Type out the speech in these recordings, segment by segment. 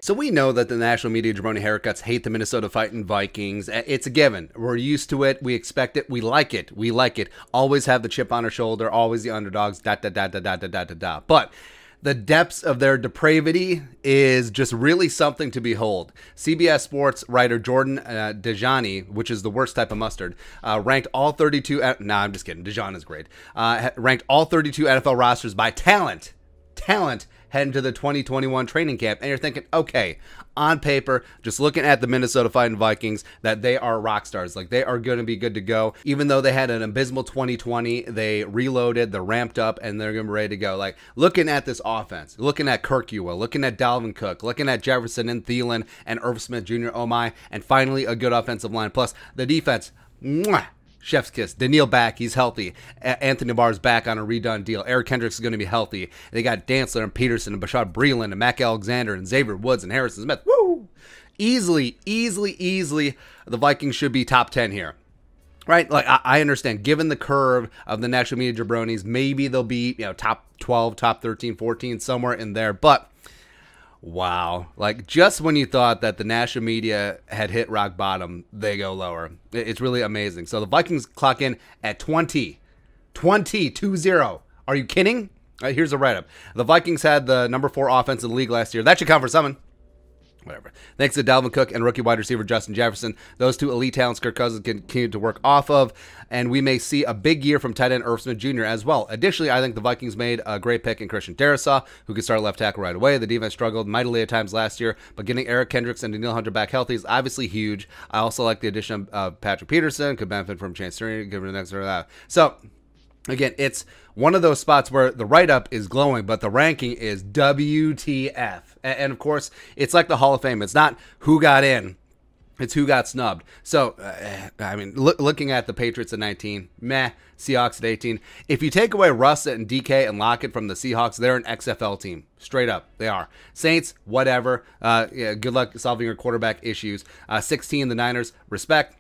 So we know that the national media jabroni haircuts hate the Minnesota fighting Vikings. It's a given. We're used to it. We expect it. We like it. We like it. Always have the chip on our shoulder. Always the underdogs. But the depths of their depravity is just really something to behold. CBS Sports writer Jordan Dejani, which is the worst type of mustard, ranked all 32. I'm just kidding. Dejan is great. Ranked all 32 NFL rosters by talent. Heading to the 2021 training camp, and you're thinking, okay, on paper, just looking at the Minnesota fighting Vikings, that they are rock stars. Like, they are going to be good to go. Even though they had an abysmal 2020, they reloaded, they're ramped up, and they're going to be ready to go. Like, looking at this offense, looking at Kirkua, looking at Dalvin Cook, looking at Jefferson and Thielen and Irv Smith Jr., oh my, and finally a good offensive line. Plus, the defense, mwah, chef's kiss. Daniil back. He's healthy. Anthony Barr's back on a redone deal. Eric Kendricks is going to be healthy. They got Dantzler and Peterson and Bashad Breeland and Mac Alexander and Xavier Woods and Harrison Smith. Woo! Easily, the Vikings should be top 10 here. Right? Like, I understand. Given the curve of the national media jabronis, maybe they'll be, top 12, top 13, 14, somewhere in there. But wow. Like, just when you thought that the national media had hit rock bottom, they go lower. It's really amazing. So the Vikings clock in at 20. 20. Are you kidding? Here's a write-up. The Vikings had the number 4 offense in the league last year. That should count for something. Whatever. Thanks to Dalvin Cook and rookie wide receiver Justin Jefferson. Those two elite talents Kirk Cousins continue to work off of, and we may see a big year from tight end Irv Smith Jr. as well. Additionally, I think the Vikings made a great pick in Christian Darrisaw, who could start left tackle right away. The defense struggled mightily at times last year, but getting Eric Kendricks and Daniil Hunter back healthy is obviously huge. I also like the addition of Patrick Peterson, could benefit from Chance Turner, given the next or that. So, again, it's one of those spots where the write-up is glowing, but the ranking is WTF. And of course, it's like the Hall of Fame. It's not who got in, it's who got snubbed. So, looking at the Patriots at 19, meh. Seahawks at 18. If you take away Russ and DK and Lockett from the Seahawks, they're an XFL team. Straight up, they are. Saints, whatever. Good luck solving your quarterback issues. 16, the Niners, respect.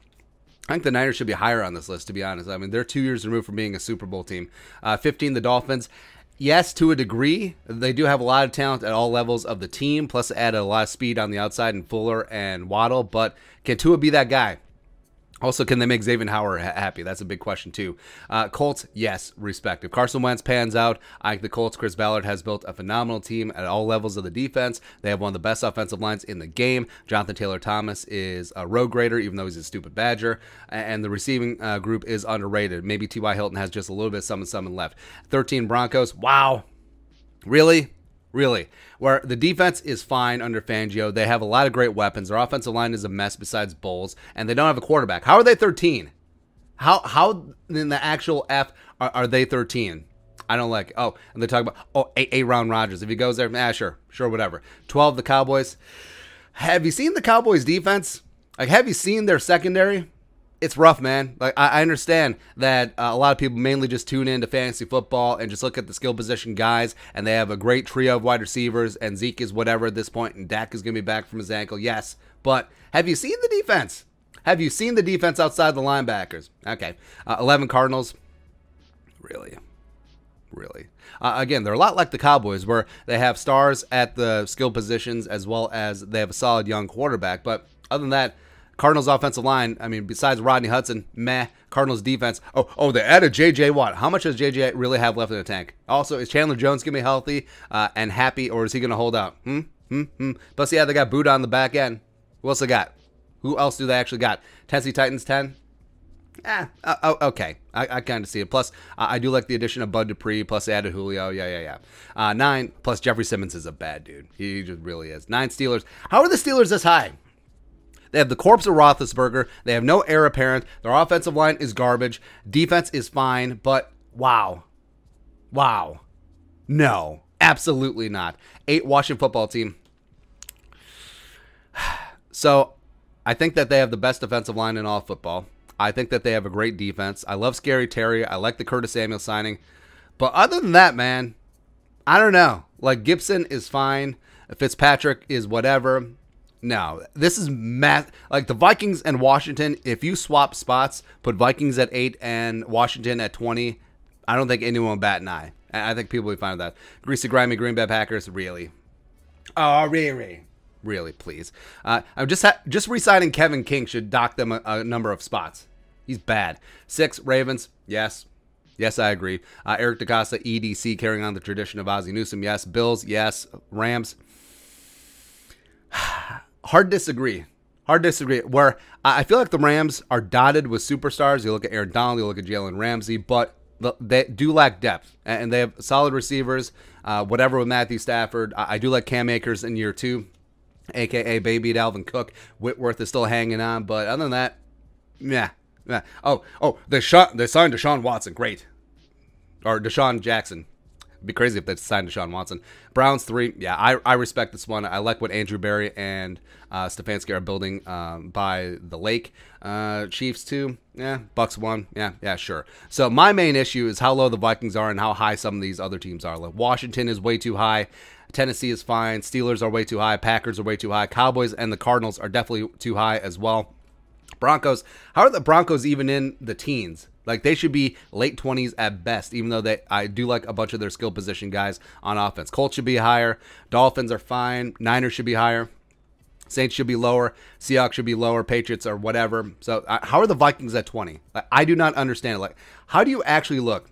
I think the Niners should be higher on this list, to be honest. I mean, they're 2 years removed from being a Super Bowl team. 15, the Dolphins. Yes, to a degree. They do have a lot of talent at all levels of the team, plus add a lot of speed on the outside in Fuller and Waddle. But can Tua be that guy? Also, can they make Xavier Howard happy? That's a big question, too. Colts, yes, respect. If Carson Wentz pans out, I think the Colts, Chris Ballard, has built a phenomenal team at all levels of the defense. They have one of the best offensive lines in the game. Jonathan Taylor-Thomas is a road grader, even though he's a stupid Badger. And the receiving group is underrated. Maybe T.Y. Hilton has just a little bit of something left. 13, Broncos. Wow. Really? Where the defense is fine under Fangio. They have a lot of great weapons. Their offensive line is a mess besides Bowles, and they don't have a quarterback. How are they 13? How in the actual F are they 13? I don't like it. Oh, and they talk about, Aaron Rodgers. If he goes there, sure, whatever. 12, the Cowboys. Have you seen the Cowboys defense? Like, have you seen their secondary? It's rough, man. Like, I understand that a lot of people mainly just tune into fantasy football and just look at the skill position guys, and they have a great trio of wide receivers, and Zeke is whatever at this point, and Dak is going to be back from his ankle. Yes, but have you seen the defense? Have you seen the defense outside the linebackers? Okay. 11, Cardinals. Really? Again, they're a lot like the Cowboys, where they have stars at the skill positions as well as they have a solid young quarterback, but other than that, Cardinals offensive line, I mean, besides Rodney Hudson, meh. Cardinals defense, they added J.J. Watt. How much does J.J. really have left in the tank? Also, is Chandler Jones going to be healthy and happy, or is he going to hold out? Plus, yeah, they got Buddha on the back end. Who else they got? Who else do they actually got? Tennessee Titans, 10? Okay. I kind of see it. Plus, I do like the addition of Bud Dupree, plus they added Julio. Yeah. 9, plus Jeffrey Simmons is a bad dude. He just really is. 9, Steelers. How are the Steelers this high? They have the corpse of Roethlisberger. They have no heir apparent. Their offensive line is garbage. Defense is fine, but wow. No, absolutely not. 8, Washington football team. So, I think that they have the best defensive line in all football. I think that they have a great defense. I love Scary Terry. I like the Curtis Samuel signing. But other than that, man, I don't know. Like, Gibson is fine. Fitzpatrick is whatever. No, this is like the Vikings and Washington. If you swap spots, put Vikings at 8 and Washington at 20, I don't think anyone will bat an eye. I think people will be fine with that. Greasy, grimy Green Bay Packers, really? Oh, really? Really, please. I'm just re-signing Kevin King should dock them a number of spots. He's bad. 6, Ravens. Yes. Yes, I agree. Eric DeCosta, EDC, carrying on the tradition of Ozzie Newsome. Yes. Bills. Yes. Rams. Hard disagree. Hard disagree. Where I feel like the Rams are dotted with superstars. You look at Aaron Donald, you look at Jalen Ramsey, but they do lack depth, and they have solid receivers. Whatever with Matthew Stafford. I do like Cam Akers in year 2, a.k.a. Baby Dalvin Cook. Whitworth is still hanging on, but other than that, yeah. Oh, they signed Deshaun Watson. Great. Or Deshaun Jackson. It'd be crazy if they signed Deshaun Watson. Browns 3. Yeah, I respect this one. I like what Andrew Berry and Stefanski are building by the lake. Chiefs 2. Yeah. Bucks 1. Yeah, sure. So my main issue is how low the Vikings are and how high some of these other teams are. Like Washington is way too high. Tennessee is fine. Steelers are way too high. Packers are way too high. Cowboys and the Cardinals are definitely too high as well. Broncos, how are the Broncos even in the teens? Like, they should be late 20s at best, even though I do like a bunch of their skill position guys on offense. Colts should be higher. Dolphins are fine. Niners should be higher. Saints should be lower. Seahawks should be lower. Patriots or whatever. So, how are the Vikings at 20? Like, I do not understand it. Like, how do you actually look?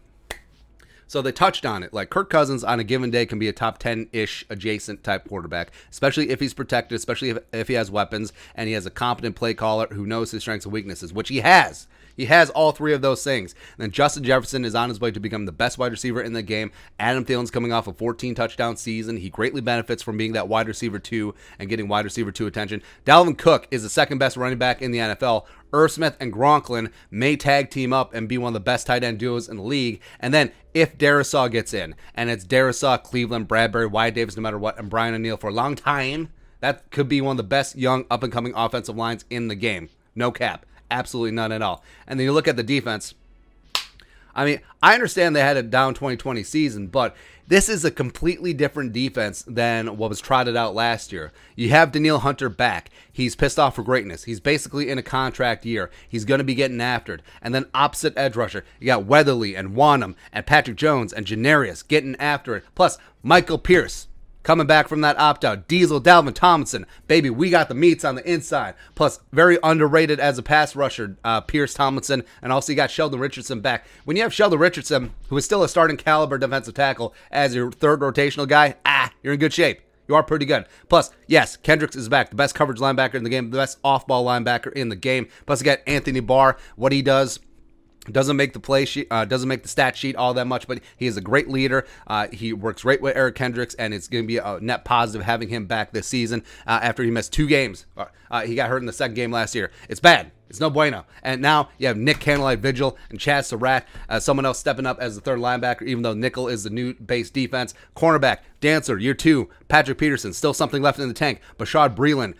So they touched on it. Like, Kirk Cousins on a given day can be a top 10-ish adjacent type quarterback, especially if he's protected, especially if he has weapons and he has a competent play caller who knows his strengths and weaknesses, which he has. He has all 3 of those things. And then Justin Jefferson is on his way to become the best wide receiver in the game. Adam Thielen's coming off a 14-touchdown season. He greatly benefits from being that wide receiver 2 and getting wide receiver 2 attention. Dalvin Cook is the second best running back in the NFL. Irv Smith and Gronklin may tag team up and be one of the best tight end duos in the league. And then if Darisaw gets in, and it's Darisaw, Cleveland, Bradbury, Wyatt Davis, no matter what, and Brian O'Neill for a long time, that could be one of the best young up-and-coming offensive lines in the game. No cap. Absolutely none at all. And then you look at the defense. I mean, I understand they had a down 2020 season, but this is a completely different defense than what was trotted out last year. You have Danielle Hunter back. He's pissed off for greatness. He's basically in a contract year. He's going to be getting after it. And then opposite edge rusher, you got Weatherly and Wanham and Patrick Jones and Janarius getting after it. Plus, Michael Pierce coming back from that opt-out. Diesel, Dalvin Tomlinson. Baby, we got the meats on the inside. Plus, very underrated as a pass rusher, Pierce Tomlinson. And also you got Sheldon Richardson back. When you have Sheldon Richardson, who is still a starting caliber defensive tackle, as your third rotational guy, you're in good shape. You are pretty good. Plus, yes, Kendricks is back. The best coverage linebacker in the game. The best off-ball linebacker in the game. Plus, you got Anthony Barr. What he does doesn't make the play sheet, doesn't make the stat sheet all that much, but he is a great leader. He works great with Eric Kendricks, and it's going to be a net positive having him back this season after he missed 2 games. He got hurt in the second game last year. It's bad. It's no bueno. And now you have Nick Candlelight Vigil and Chad Surratt, someone else stepping up as the third linebacker, even though nickel is the new base defense. Cornerback, Dancer, year 2. Patrick Peterson, still something left in the tank. Bashard Breeland,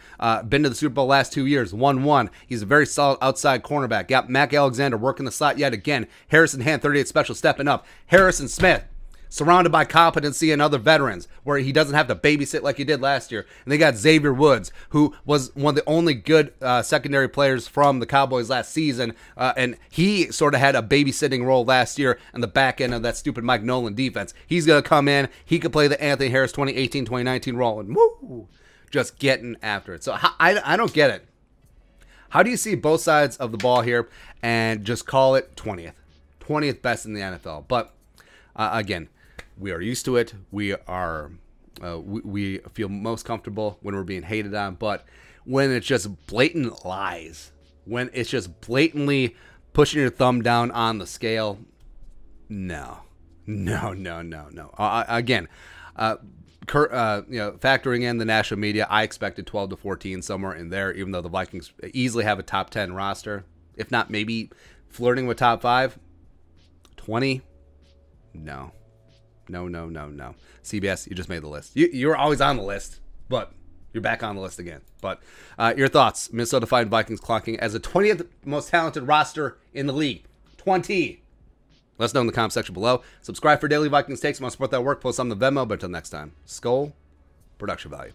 been to the Super Bowl last 2 years, 1-1. He's a very solid outside cornerback. Got Mac Alexander working the slot yet again. Harrison Hand, 38 special, stepping up. Harrison Smith, surrounded by competency and other veterans, where he doesn't have to babysit like he did last year. And they got Xavier Woods, who was one of the only good secondary players from the Cowboys last season, and he sort of had a babysitting role last year in the back end of that stupid Mike Nolan defense. He's going to come in. He could play the Anthony Harris 2018-2019 role, and woo, just getting after it. So I don't get it. How do you see both sides of the ball here and just call it 20th? 20th best in the NFL. But, again, we are used to it. We feel most comfortable when we're being hated on. But when it's just blatant lies, when it's just blatantly pushing your thumb down on the scale, no. Again, factoring in the national media, I expected 12 to 14 somewhere in there, even though the Vikings easily have a top 10 roster. If not, maybe flirting with top 5. 20? No. CBS, you just made the list. You're always on the list, but you're back on the list again. But your thoughts? Minnesota Vikings clocking as the 20th most talented roster in the league. 20. Let us know in the comment section below. Subscribe for daily Vikings takes. Want to support that work? Post on the Venmo. But until next time, Skull Production Value.